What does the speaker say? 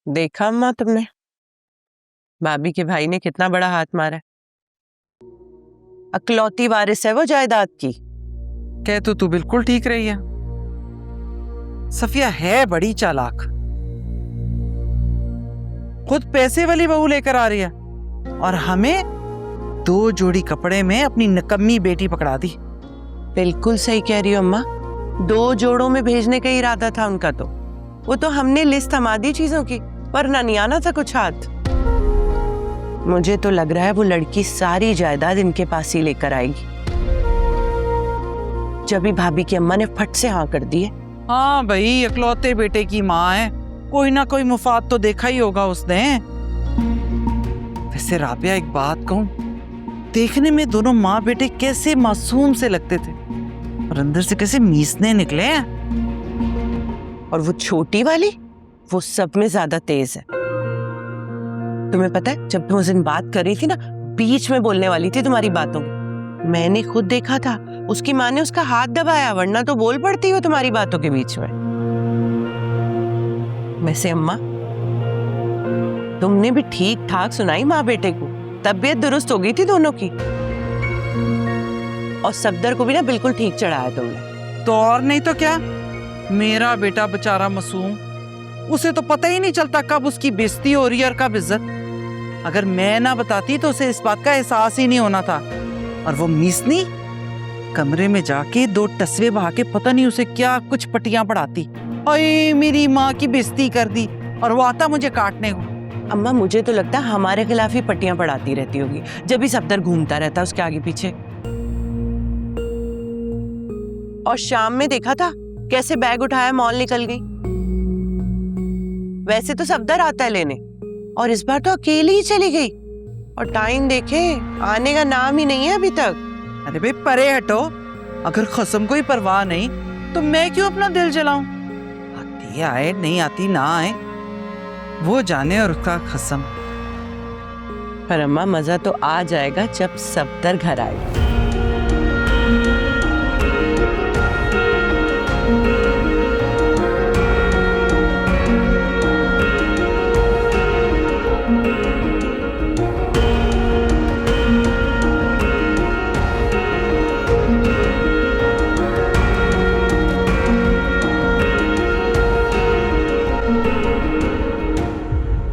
देखा अम्मा तुमने, भाभी के भाई ने कितना बड़ा हाथ मारा है। अकलौती वारिस है वो जायदाद की। कह तो तू बिल्कुल ठीक रही है। सफिया है बड़ी चालाक, खुद पैसे वाली बहू लेकर आ रही है और हमें 2 जोड़ी कपड़े में अपनी निकम्मी बेटी पकड़ा दी। बिल्कुल सही कह रही हो अम्मा, 2 जोड़ों में भेजने का इरादा था उनका। तो वो तो हमने लिस्ट थमा दी चीजों की, वरना नहीं आना था कुछ हाथ। मुझे तो लग रहा है वो लड़की सारी जायदाद इनके पास ही लेकर आएगी। जब भी भाभी की अम्मा ने फट से हाँ कर दी है। हाँ भाई, इकलौते बेटे की माँ है, कोई ना कोई मुफाद तो देखा ही होगा उसने। वैसे राबिया एक बात कहूं, देखने में दोनों माँ बेटे कैसे मासूम से लगते थे और अंदर से कैसे मीसने निकले हैं। और वो छोटी वाली, वो सब में ज्यादा तेज है। तुम्हें पता है, जब तुम उस दिन बात कर रही थी ना, बीच में बोलने वाली थी तुम्हारी बातों की। मैंने खुद देखा था, उसकी माँ ने उसका हाथ दबाया, वरना तो बोल पड़ती हो तुम्हारी बातों के बीच में। वैसे अम्मा, तुमने भी ठीक ठाक सुनाई माँ बेटे को, तबीयत दुरुस्त हो गई थी दोनों की। और सफदर को भी ना बिल्कुल ठीक चढ़ाया तुमने। तो और नहीं तो क्या, मेरा बेटा बेचारा मासूम, उसे तो पता ही नहीं चलता कब उसकी बेइज्जती हो रही है और कब इज्जत। अगर मैं ना बताती तो उसे इस बात का एहसास ही नहीं होना था। और वो मीसनी कमरे में जाके 2 टसवे बहा के पता नहीं उसे क्या कुछ पट्टियां पढ़ाती। अरे मेरी माँ की बेइज्जती कर दी, और वो आता मुझे काटने को। अम्मा, मुझे तो लगता है हमारे खिलाफ ही पट्टियां पढ़ाती रहती होगी, जब भी सफदर घूमता रहता उसके आगे पीछे। और शाम में देखा था कैसे बैग उठाया मॉल निकल गई। वैसे तो सफदर आता है लेने, और इस बार तो अकेली ही चली गई। और टाइम देखे, आने का नाम ही नहीं है अभी तक। अरे भाई परे हटो, अगर खसम को ही परवाह नहीं तो मैं क्यों अपना दिल जलाऊं। आती आए, नहीं आती ना आए, वो जाने और उसका खसम। पर अम्मा, मजा तो आ जाएगा जब सफदर घर आएगा।